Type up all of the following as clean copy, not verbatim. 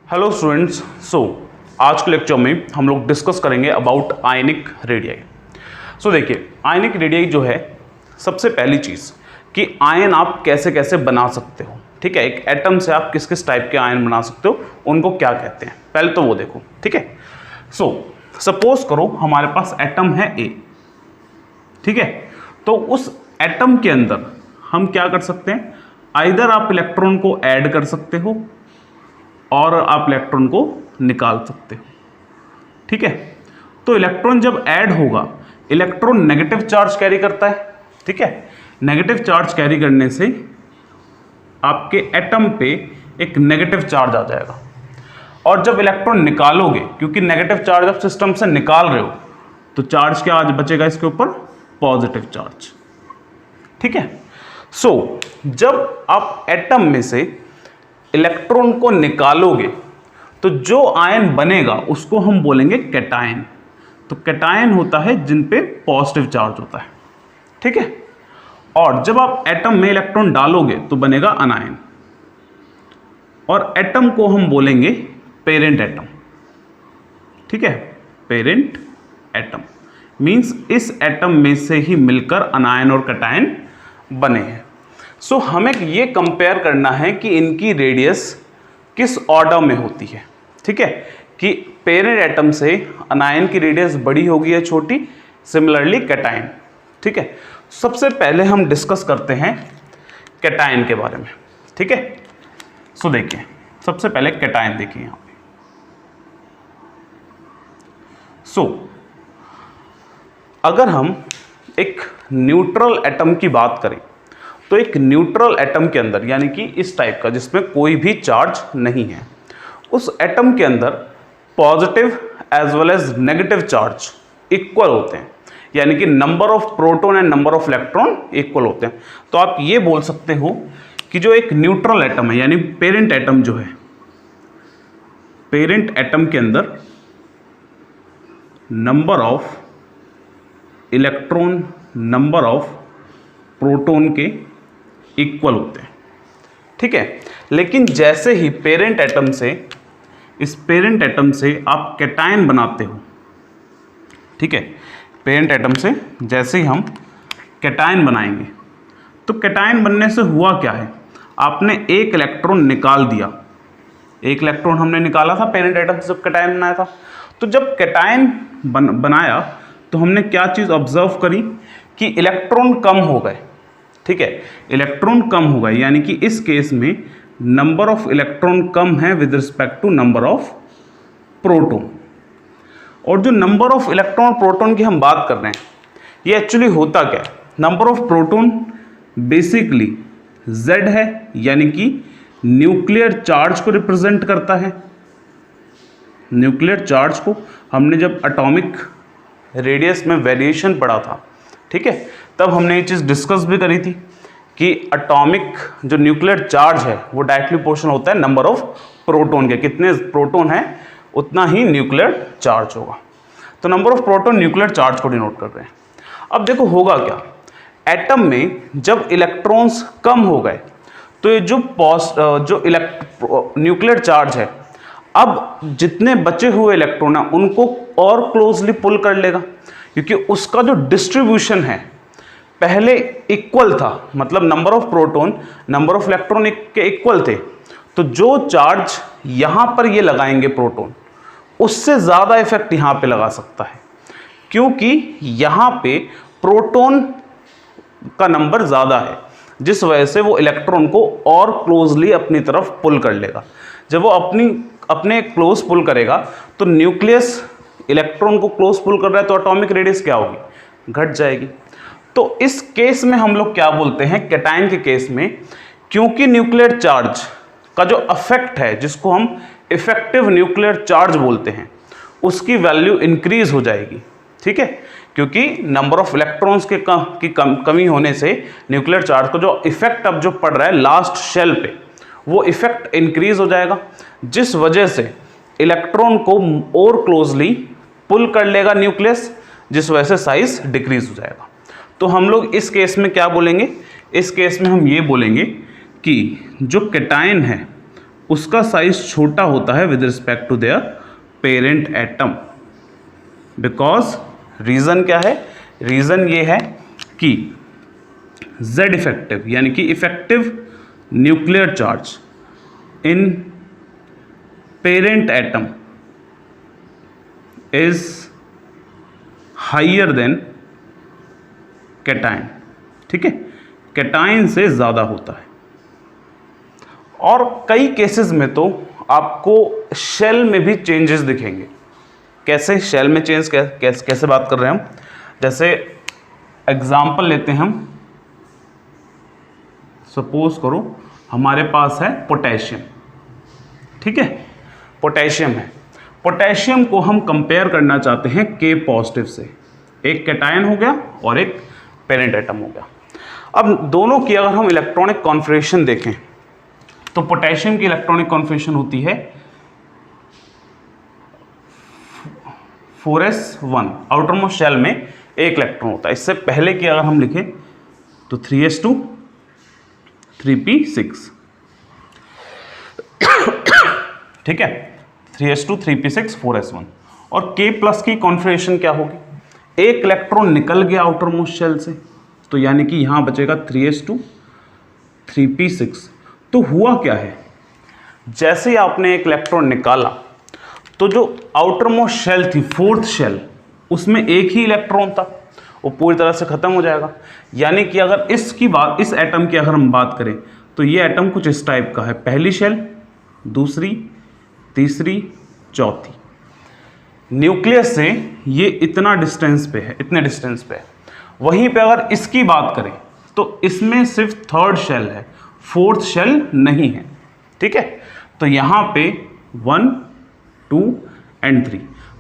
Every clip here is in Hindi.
हेलो स्टूडेंट्स, आज के लेक्चर में हम लोग डिस्कस करेंगे अबाउट आयनिक रेडियाई। देखिए, आयनिक रेडियाई जो है, सबसे पहली चीज़ कि आयन आप कैसे कैसे बना सकते हो। ठीक है, एक एटम से आप किस किस टाइप के आयन बना सकते हो, उनको क्या कहते हैं, पहले तो वो देखो। ठीक है, सपोज करो हमारे पास एटम है ए। ठीक है, तो उस एटम के अंदर हम क्या कर सकते हैं, आइदर आप इलेक्ट्रॉन को ऐड कर सकते हो और आप इलेक्ट्रॉन को निकाल सकते हो। ठीक है, तो इलेक्ट्रॉन जब ऐड होगा, इलेक्ट्रॉन नेगेटिव चार्ज कैरी करता है। ठीक है, नेगेटिव चार्ज कैरी करने से आपके एटम पे एक नेगेटिव चार्ज आ जाएगा, और जब इलेक्ट्रॉन निकालोगे, क्योंकि नेगेटिव चार्ज आप सिस्टम से निकाल रहे हो, तो चार्ज क्या आज बचेगा इसके ऊपर, पॉजिटिव चार्ज। ठीक है, जब आप एटम में से इलेक्ट्रॉन को निकालोगे तो जो आयन बनेगा उसको हम बोलेंगे कैटायन। तो कैटायन होता है जिन पे पॉजिटिव चार्ज होता है। ठीक है, और जब आप एटम में इलेक्ट्रॉन डालोगे तो बनेगा अनायन, और एटम को हम बोलेंगे पेरेंट एटम। ठीक है, पेरेंट एटम मींस इस एटम में से ही मिलकर अनायन और कैटायन बने हैं। हमें ये कंपेयर करना है कि इनकी रेडियस किस ऑर्डर में होती है। ठीक है, कि पेरेंट एटम से अनायन की रेडियस बड़ी होगी या छोटी, सिमिलरली कैटायन। ठीक है, सबसे पहले हम डिस्कस करते हैं कैटायन के बारे में। ठीक है, देखिए, सबसे पहले कैटायन देखिए यहां पे। अगर हम एक न्यूट्रल एटम की बात करें, तो एक न्यूट्रल एटम के अंदर, यानी कि इस टाइप का जिसमें कोई भी चार्ज नहीं है, उस एटम के अंदर positive as well as negative charge equal होते हैं, यानी कि number of proton and number of electron equal होते हैं। तो आप ये बोल सकते हो कि जो एक न्यूट्रल एटम है, यानी पेरेंट एटम जो है, पेरेंट एटम के अंदर number of electron number of proton के इक्वल होते हैं। ठीक है, लेकिन जैसे ही पेरेंट एटम से, इस पेरेंट एटम से आप कैटायन बनाते हो, ठीक है, पेरेंट एटम से जैसे ही हम कैटायन बनाएंगे, तो कैटायन बनने से हुआ क्या है, आपने एक इलेक्ट्रॉन निकाल दिया। एक इलेक्ट्रॉन हमने निकाला था पेरेंट एटम से जब कैटायन बनाया था। तो जब कैटायन बनाया तो हमने क्या चीज़ ऑब्जर्व करी कि इलेक्ट्रॉन कम हो गए। ठीक है, इलेक्ट्रॉन कम हो गए, यानी कि इस केस में नंबर ऑफ इलेक्ट्रॉन कम है with respect to number of proton. और जो नंबर ऑफ इलेक्ट्रॉन प्रोटॉन की हम बात कर रहे हैं, ये एक्चुअली होता क्या है, number of proton basically Z है, यानी कि न्यूक्लियर चार्ज को रिप्रेजेंट करता है। न्यूक्लियर चार्ज को हमने जब एटॉमिक रेडियस में वेरिएशन पढ़ा था, ठीक है, तब हमने ये चीज़ डिस्कस भी करी थी कि एटॉमिक जो न्यूक्लियर चार्ज है वो डायरेक्टली प्रोपोर्शनल होता है नंबर ऑफ प्रोटॉन के, कितने प्रोटॉन है उतना ही न्यूक्लियर चार्ज होगा। तो number of proton nuclear charge को डिनोट कर रहे हैं। अब देखो होगा क्या, एटम में जब इलेक्ट्रॉन्स कम हो गए तो ये जो न्यूक्लियर चार्ज है, अब जितने बचे हुए इलेक्ट्रॉन हैं उनको और क्लोजली पुल कर लेगा, क्योंकि उसका जो डिस्ट्रीब्यूशन है पहले इक्वल था, मतलब number of proton number of electron के इक्वल थे। तो जो चार्ज यहाँ पर ये लगाएंगे प्रोटॉन, उससे ज़्यादा इफेक्ट यहाँ पे लगा सकता है, क्योंकि यहाँ पे प्रोटॉन का नंबर ज़्यादा है, जिस वजह से वो इलेक्ट्रॉन को और क्लोजली अपनी तरफ पुल कर लेगा। जब वो अपने क्लोज पुल करेगा तो न्यूक्लियस इलेक्ट्रॉन को क्लोज पुल कर रहा है, तो एटॉमिक रेडियस क्या होगी, घट जाएगी। तो इस केस में हम लोग क्या बोलते हैं, कैटायन के केस में, क्योंकि न्यूक्लियर चार्ज का जो इफेक्ट है, जिसको हम इफेक्टिव न्यूक्लियर चार्ज बोलते हैं, उसकी वैल्यू इंक्रीज हो जाएगी। ठीक है, क्योंकि नंबर ऑफ इलेक्ट्रॉन्स के कमी होने से न्यूक्लियर चार्ज को जो इफेक्ट अब जो पड़ रहा है लास्ट शेल पे, वो इफेक्ट इंक्रीज हो जाएगा, जिस वजह से इलेक्ट्रॉन को और क्लोजली पुल कर लेगा न्यूक्लियस, जिस वजह से साइज डिक्रीज हो जाएगा। तो हम लोग इस केस में क्या बोलेंगे, इस केस में हम ये बोलेंगे कि जो कैटायन है उसका साइज छोटा होता है with respect to their parent atom. Because reason क्या है, रीज़न ये है कि Z इफेक्टिव यानी कि effective nuclear charge in parent atom is higher than cation. ठीक है, कैटायन से ज़्यादा होता है। और कई केसेस में तो आपको शेल में भी चेंजेस दिखेंगे। कैसे शेल में चेंज, कैसे बात कर रहे हैं हम, जैसे एग्जाम्पल लेते हैं हम। सपोज करो हमारे पास है पोटेशियम। ठीक है, पोटेशियम है, पोटेशियम को हम कंपेयर करना चाहते हैं K पॉजिटिव से। एक कैटायन हो गया और एक पेरेंट एटम हो गया। अब दोनों की अगर हम इलेक्ट्रॉनिक कॉन्फिगरेशन देखें तो पोटेशियम की इलेक्ट्रॉनिक कॉन्फिगरेशन होती है 4s1, आउटर मोस्ट शेल में एक इलेक्ट्रॉन होता है। इससे पहले की अगर हम लिखें तो 3s2 3p6। ठीक है, 3s2 3p6 4s1। और K प्लस की कॉन्फिगरेशन क्या होगी, एक इलेक्ट्रॉन निकल गया आउटर मोस्ट शेल से, तो यानी कि यहां बचेगा 3s2 3p6। तो हुआ क्या है, जैसे ही आपने एक इलेक्ट्रॉन निकाला तो जो आउटर मोस्ट शेल थी, फोर्थ शेल, उसमें एक ही इलेक्ट्रॉन था, वो पूरी तरह से खत्म हो जाएगा। यानी कि अगर इसकी बात, इस एटम की अगर हम बात करें तो ये एटम कुछ इस टाइप का है, पहली शेल, दूसरी, तीसरी, चौथी। न्यूक्लियस से ये इतना डिस्टेंस पे है, इतने डिस्टेंस पे है। वहीं पे अगर इसकी बात करें तो इसमें सिर्फ थर्ड शेल है, फोर्थ शेल नहीं है। ठीक है, तो यहाँ पे 1 2 एंड 3,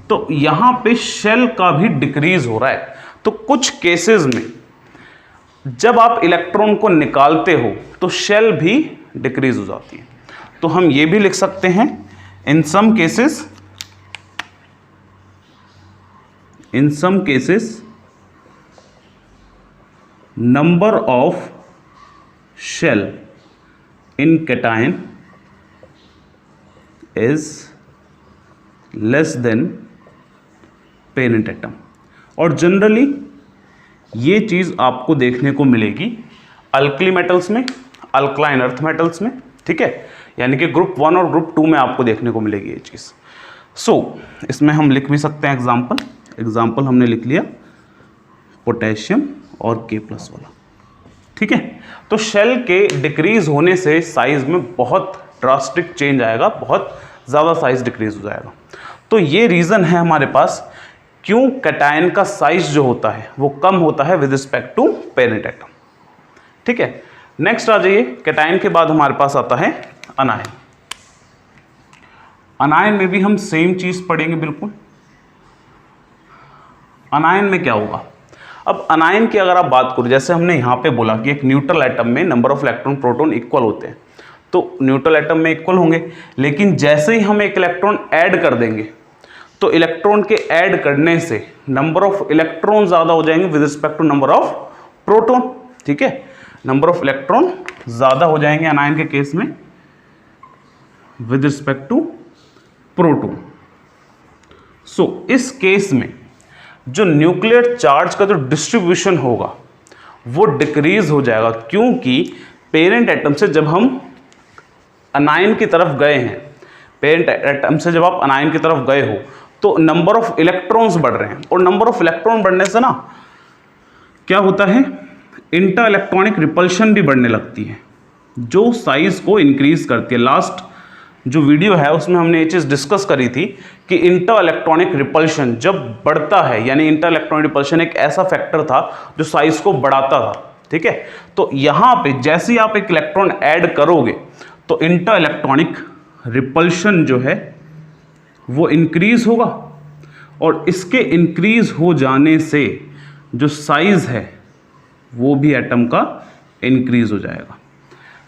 तो यहाँ पे शेल का भी डिक्रीज हो रहा है। तो कुछ केसेस में जब आप इलेक्ट्रॉन को निकालते हो तो शेल भी डिक्रीज हो जाती है। तो हम ये भी लिख सकते हैं, in some cases number of shell in cation is less than parent atom. और जनरली ये चीज़ आपको देखने को मिलेगी अल्कली मेटल्स में, अल्कलाइन अर्थ मेटल्स में। ठीक है, यानी कि ग्रुप 1 और ग्रुप 2 में आपको देखने को मिलेगी ये चीज़। इसमें हम लिख भी सकते हैं एग्जाम्पल हमने लिख लिया पोटेशियम और K प्लस वाला। ठीक है, तो शेल के डिक्रीज होने से साइज में बहुत ड्रास्टिक चेंज आएगा, बहुत ज़्यादा साइज डिक्रीज हो जाएगा। तो ये रीज़न है हमारे पास क्यों कैटायन का साइज जो होता है वो कम होता है with respect to parent atom. ठीक है, नेक्स्ट आ जाइए, कैटायन के बाद हमारे पास आता है अनायन। अनायन में भी हम सेम चीज़ पढ़ेंगे बिल्कुल। अनायन में क्या होगा, अब अनायन की अगर आप बात करो, जैसे हमने यहाँ पे बोला कि एक न्यूट्रल एटम में number of electron proton equal होते हैं, तो न्यूट्रल एटम में इक्वल होंगे। लेकिन जैसे ही हम एक इलेक्ट्रॉन ऐड कर देंगे तो इलेक्ट्रॉन के ऐड करने से नंबर ऑफ इलेक्ट्रॉन ज़्यादा हो जाएंगे with respect to number of proton. ठीक है, नंबर ऑफ इलेक्ट्रॉन ज़्यादा हो जाएंगे अनायन के केस में विद रिस्पेक्ट टू प्रोटॉन। इस केस में जो न्यूक्लियर चार्ज का जो डिस्ट्रीब्यूशन होगा वो डिक्रीज हो जाएगा, क्योंकि पेरेंट एटम से जब हम अनायन की तरफ गए हैं, पेरेंट एटम से जब आप अनायन की तरफ गए हो तो नंबर ऑफ इलेक्ट्रॉन्स बढ़ रहे हैं, और नंबर ऑफ इलेक्ट्रॉन बढ़ने से ना क्या होता है, इंटर इलेक्ट्रॉनिक रिपल्शन भी बढ़ने लगती है, जो साइज को इंक्रीज करती है। लास्ट जो वीडियो है उसमें हमने ये चीज़ डिस्कस करी थी कि इंटर इलेक्ट्रॉनिक रिपल्शन जब बढ़ता है, यानी इंटर इलेक्ट्रॉनिक रिपल्शन एक ऐसा फैक्टर था जो साइज को बढ़ाता था। ठीक है, तो यहाँ पे जैसे ही आप एक इलेक्ट्रॉन ऐड करोगे तो इंटर इलेक्ट्रॉनिक रिपल्शन जो है वो इंक्रीज होगा, और इसके इंक्रीज हो जाने से जो साइज है वो भी एटम का इंक्रीज हो जाएगा।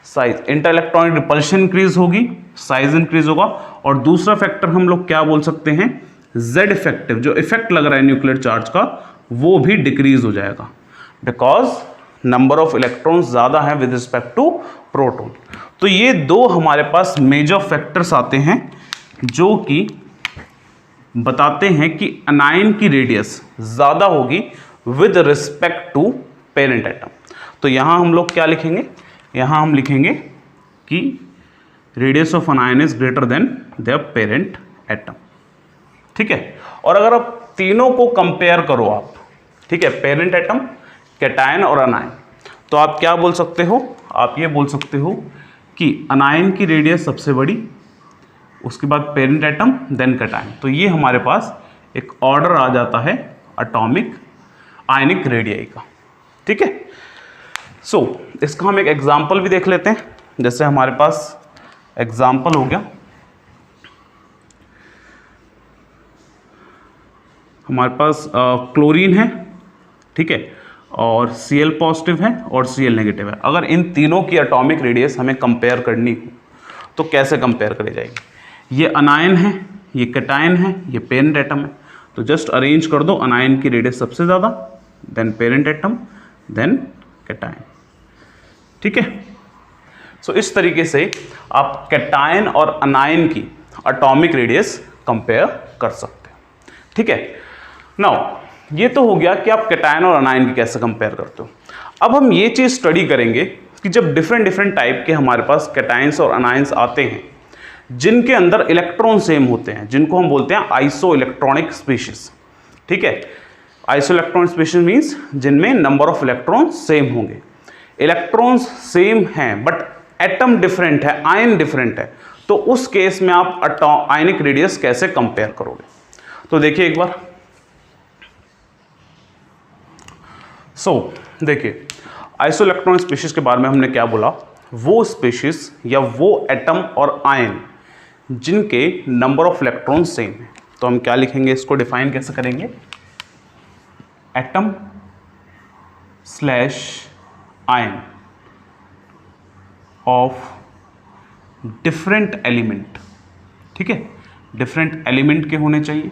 Size, inter electronic repulsion increase होगी, साइज इंक्रीज होगा। और दूसरा फैक्टर हम लोग क्या बोल सकते हैं, जेड इफेक्टिव, जो इफेक्ट लग रहा है न्यूक्लियर चार्ज का वो भी डिक्रीज हो जाएगा, बिकॉज नंबर ऑफ इलेक्ट्रॉन्स ज़्यादा है विद रिस्पेक्ट टू प्रोटॉन। तो ये दो हमारे पास मेजर फैक्टर्स आते हैं जो कि बताते हैं कि अनायन की रेडियस ज़्यादा होगी with respect to parent atom. तो यहाँ हम लोग क्या लिखेंगे, यहाँ हम लिखेंगे कि radius of अनायन is greater than there parent atom. ठीक है, और अगर आप तीनों को कंपेयर करो आप, ठीक है, पेरेंट एटम, कैटायन और अनायन, तो आप क्या बोल सकते हो, आप ये बोल सकते हो कि अनायन की रेडियस सबसे बड़ी, उसके बाद पेरेंट एटम, देन कैटायन। तो ये हमारे पास एक ऑर्डर आ जाता है एटॉमिक आयनिक रेडियाई का। ठीक है, सो इसका हम एक एग्जांपल भी देख लेते हैं। जैसे हमारे पास एग्जांपल हो गया, हमारे पास क्लोरीन है, ठीक है, और Cl पॉजिटिव है और Cl नेगेटिव है। अगर इन तीनों की एटॉमिक रेडियस हमें कंपेयर करनी हो तो कैसे कंपेयर करी जाएगी? ये अनायन है, ये कैटायन है, ये पेरेंट एटम है, तो जस्ट अरेंज कर दो, अनायन की रेडियस सबसे ज़्यादा, then parent atom, then cation. ठीक है, सो इस तरीके से आप कैटायन और अनायन की एटॉमिक रेडियस कंपेयर कर सकते हैं। ठीक है, नाउ ये तो हो गया कि आप कैटायन और अनायन की कैसे कंपेयर करते हो। अब हम ये चीज़ स्टडी करेंगे कि जब डिफरेंट टाइप के हमारे पास कैटायंस और अनायंस आते हैं जिनके अंदर इलेक्ट्रॉन सेम होते हैं, जिनको हम बोलते हैं आइसो इलेक्ट्रॉनिक स्पीशीज। ठीक है, आइसो इलेक्ट्रॉनिक स्पीशीज मीन्स जिनमें नंबर ऑफ इलेक्ट्रॉन सेम होंगे। इलेक्ट्रॉन्स सेम हैं बट एटम डिफरेंट है, आयन डिफरेंट है, तो उस केस में आप आयनिक रेडियस कैसे कंपेयर करोगे? तो देखिए एक बार, देखिए आइसो इलेक्ट्रॉनिक स्पीशीज के बारे में हमने क्या बोला, वो स्पीशीज या वो एटम और आयन जिनके नंबर ऑफ इलेक्ट्रॉन सेम है। तो हम क्या लिखेंगे, इसको डिफाइन कैसे करेंगे, atom slash ion of different element. ठीक है, डिफरेंट एलिमेंट के होने चाहिए,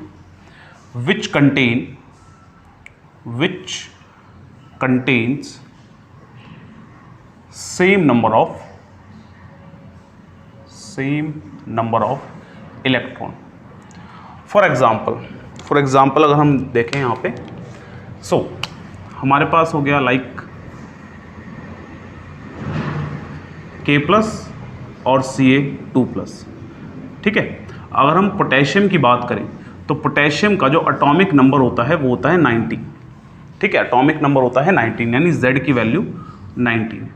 विच contains same number of electron। For example अगर हम देखें यहाँ पे, हमारे पास हो गया लाइक K+ और Ca2+। ठीक है, अगर हम पोटेशियम की बात करें तो पोटेशियम का जो एटॉमिक नंबर होता है वो होता है 19। ठीक है, एटॉमिक नंबर होता है 19, यानी Z की वैल्यू 19 है।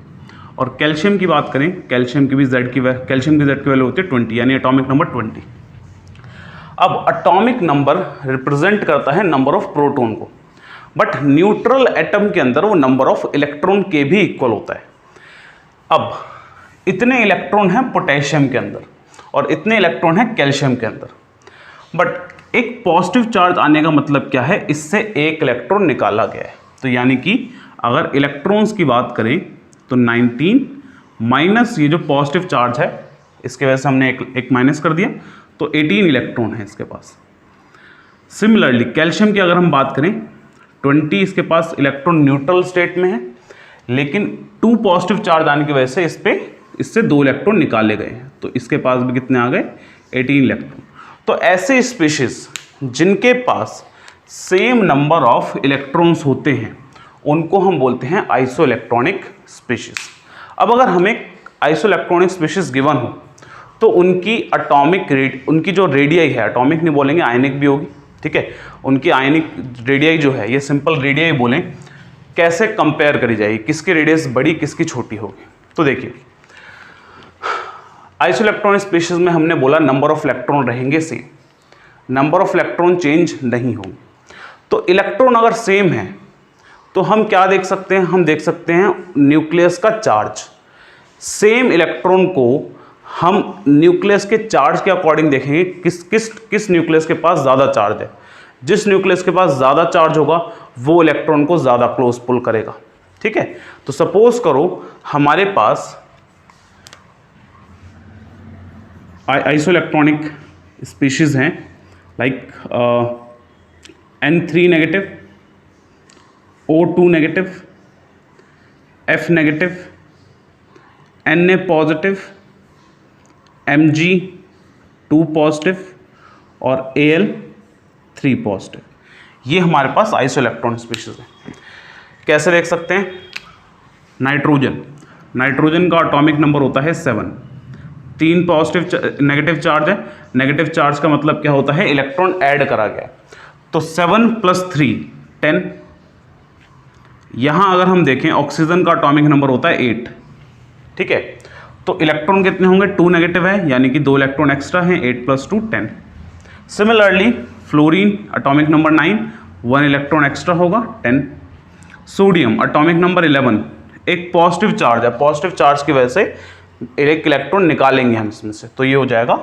और कैल्शियम की बात करें, कैल्शियम की Z की वैल्यू होती है 20, यानी एटॉमिक नंबर 20। अब एटॉमिक नंबर रिप्रेजेंट करता है नंबर ऑफ प्रोटॉन को, बट न्यूट्रल एटम के अंदर वो नंबर ऑफ इलेक्ट्रॉन के भी इक्वल होता है। अब इतने इलेक्ट्रॉन हैं पोटेशियम के अंदर और इतने इलेक्ट्रॉन हैं कैल्शियम के अंदर, बट एक पॉजिटिव चार्ज आने का मतलब क्या है, इससे एक इलेक्ट्रॉन निकाला गया है। तो यानी कि अगर इलेक्ट्रॉन्स की बात करें तो 19 माइनस ये जो पॉजिटिव चार्ज है, इसके वजह से हमने एक माइनस कर दिया, तो 18 इलेक्ट्रॉन है इसके पास। सिमिलरली कैल्शियम की अगर हम बात करें, 20 इसके पास इलेक्ट्रॉन न्यूट्रल स्टेट में है, लेकिन 2 पॉजिटिव चार्ज आने की वजह से इससे 2 इलेक्ट्रॉन निकाले गए हैं, तो इसके पास भी कितने आ गए, 18 इलेक्ट्रॉन। तो ऐसे स्पीशीज जिनके पास सेम नंबर ऑफ इलेक्ट्रॉन्स होते हैं उनको हम बोलते हैं आइसो इलेक्ट्रॉनिक स्पीशीज। अब अगर हमें आइसो इलेक्ट्रॉनिक स्पीशीज गिवन हो तो उनकी जो रेडियाई है, एटॉमिक नहीं बोलेंगे, आयनिक भी होगी। ठीक है, उनकी आयनिक रेडियाई जो है, ये सिंपल रेडियाई बोलें, कैसे कंपेयर करी जाएगी, किसकी रेडियस बड़ी किसकी छोटी होगी? तो देखिए आइसो इलेक्ट्रॉनिक स्पीशीज में हमने बोला नंबर ऑफ इलेक्ट्रॉन रहेंगे same, number of electron change नहीं होंगे। तो इलेक्ट्रॉन अगर सेम है तो हम क्या देख सकते हैं, हम देख सकते हैं न्यूक्लियस का चार्ज। सेम इलेक्ट्रॉन को हम न्यूक्लियस के चार्ज के अकॉर्डिंग देखेंगे, किस न्यूक्लियस के पास ज़्यादा चार्ज है। जिस न्यूक्लियस के पास ज़्यादा चार्ज होगा वो इलेक्ट्रॉन को ज़्यादा क्लोज पुल करेगा। ठीक है, तो सपोज करो हमारे पास आइसो इलेक्ट्रॉनिक स्पीशीज हैं like N3 negative, O2 negative, F negative, Na positive Mg2 positive और Al3 पॉजिटिव। ये हमारे पास आइसो इलेक्ट्रॉन स्पीशीज है। कैसे देख सकते हैं? नाइट्रोजन का एटॉमिक नंबर होता है 7, 3 पॉजिटिव नेगेटिव चार्ज है। नेगेटिव चार्ज का मतलब क्या होता है? इलेक्ट्रॉन ऐड करा गया, तो 7 + 3 10। यहां अगर हम देखें ऑक्सीजन का एटॉमिक नंबर होता है 8, ठीक है, तो इलेक्ट्रॉन कितने होंगे? 2 नेगेटिव है, यानी कि 2 इलेक्ट्रॉन एक्स्ट्रा हैं, 8 + 2 10। Similarly fluorine atomic number 9, 1 electron extra होगा, 10। सोडियम एटॉमिक नंबर 11, एक पॉजिटिव चार्ज है, पॉजिटिव चार्ज की वजह से एक इलेक्ट्रॉन निकालेंगे हम इसमें से, तो ये हो जाएगा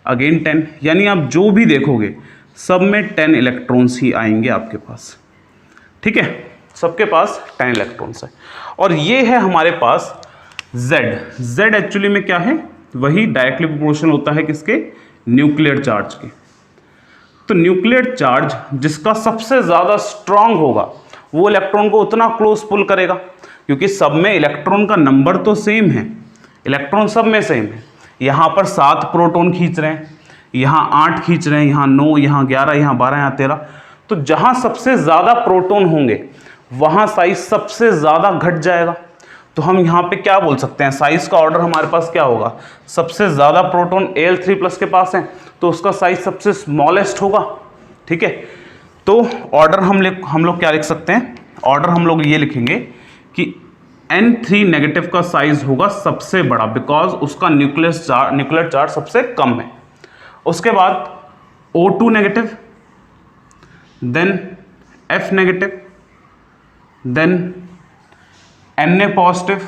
अगेन 10। यानी आप जो भी देखोगे सब में 10 इलेक्ट्रॉन्स ही आएंगे आपके पास, ठीक है, सबके पास 10 इलेक्ट्रॉन्स है। और ये है हमारे पास Z एक्चुअली में क्या है? वही डायरेक्टली प्रोपोर्शनल होता है किसके? न्यूक्लियर चार्ज के। तो न्यूक्लियर चार्ज जिसका सबसे ज़्यादा स्ट्रांग होगा वो इलेक्ट्रॉन को उतना क्लोज पुल करेगा, क्योंकि सब में इलेक्ट्रॉन का नंबर तो सेम है, इलेक्ट्रॉन सब में सेम है। यहाँ पर 7 प्रोटॉन खींच रहे हैं, यहाँ 8 खींच रहे हैं, यहाँ 9, यहाँ 11, यहाँ 12, यहाँ 13। तो जहाँ सबसे ज़्यादा प्रोटॉन होंगे वहाँ साइज सबसे ज़्यादा घट जाएगा। तो हम यहाँ पे क्या बोल सकते हैं? साइज का ऑर्डर हमारे पास क्या होगा? सबसे ज़्यादा प्रोटॉन Al3+ के पास है, तो उसका साइज सबसे स्मॉलेस्ट होगा, ठीक है। तो ऑर्डर हम लोग क्या लिख सकते हैं? ऑर्डर हम लोग ये लिखेंगे कि N3 नेगेटिव का साइज होगा सबसे बड़ा, बिकॉज उसका न्यूक्लियर चार्ज सबसे कम है। उसके बाद O2 negative, then F negative, then Na positive,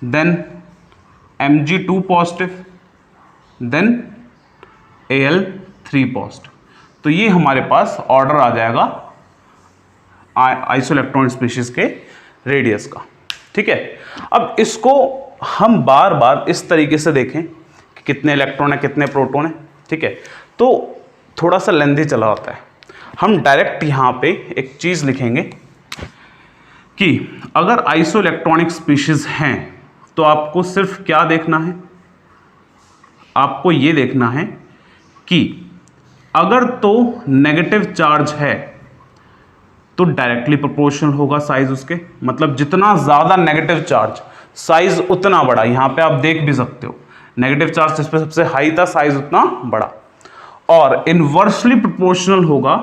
then Mg2 positive, then Al3 positive. तो ये हमारे पास ऑर्डर आ जाएगा आइसो इलेक्ट्रॉन स्पीशीज के रेडियस का, ठीक है। अब इसको हम बार बार इस तरीके से देखें कि कितने इलेक्ट्रॉन है, कितने प्रोटॉन है, ठीक है, तो थोड़ा सा लेंथी चला होता है। हम डायरेक्ट यहाँ पे एक चीज़ लिखेंगे कि अगर आइसो इलेक्ट्रॉनिक स्पीशीज हैं तो आपको सिर्फ क्या देखना है? आपको ये देखना है कि अगर तो नेगेटिव चार्ज है तो डायरेक्टली प्रोपोर्शनल होगा साइज उसके, मतलब जितना ज़्यादा नेगेटिव चार्ज साइज उतना बड़ा। यहाँ पे आप देख भी सकते हो नेगेटिव चार्ज जिस पे सबसे हाई था साइज उतना बड़ा। और इनवर्सली प्रोपोर्शनल होगा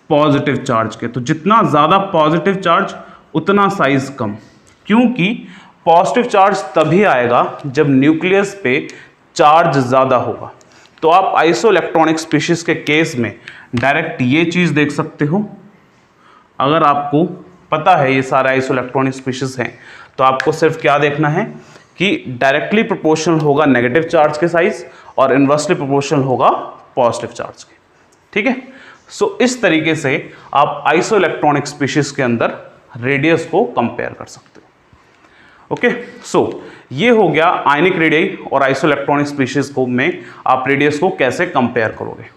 पॉजिटिव चार्ज के, तो जितना ज़्यादा पॉजिटिव चार्ज उतना साइज कम, क्योंकि पॉजिटिव चार्ज तभी आएगा जब न्यूक्लियस पे चार्ज ज़्यादा होगा। तो आप आइसो इलेक्ट्रॉनिक स्पीशीज के केस में डायरेक्ट ये चीज़ देख सकते हो। अगर आपको पता है ये सारे आइसो इलेक्ट्रॉनिक स्पीशीज हैं तो आपको सिर्फ क्या देखना है कि डायरेक्टली प्रोपोर्शनल होगा नेगेटिव चार्ज के साइज और इनवर्सली प्रोपोर्शनल होगा पॉजिटिव चार्ज के, ठीक है। सो इस तरीके से आप आइसो इलेक्ट्रॉनिक स्पीशीज के अंदर रेडियस को कंपेयर कर सकते हो। ओके, सो ये हो गया आयनिक रेडियाई और आइसो इलेक्ट्रॉनिक स्पीशीज को में आप रेडियस को कैसे कंपेयर करोगे।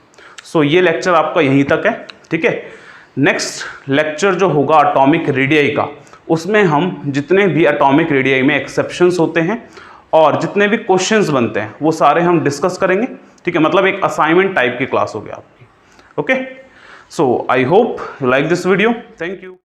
सो ये लेक्चर आपका यहीं तक है, ठीक है। नेक्स्ट लेक्चर जो होगा एटॉमिक रेडियाई का, उसमें हम जितने भी एटॉमिक रेडियाई में एक्सेप्शंस होते हैं और जितने भी क्वेश्चंस बनते हैं वो सारे हम डिस्कस करेंगे, ठीक है। मतलब एक असाइनमेंट टाइप की क्लास हो गया आपकी। Okay, so I hope you like this video. Thank you.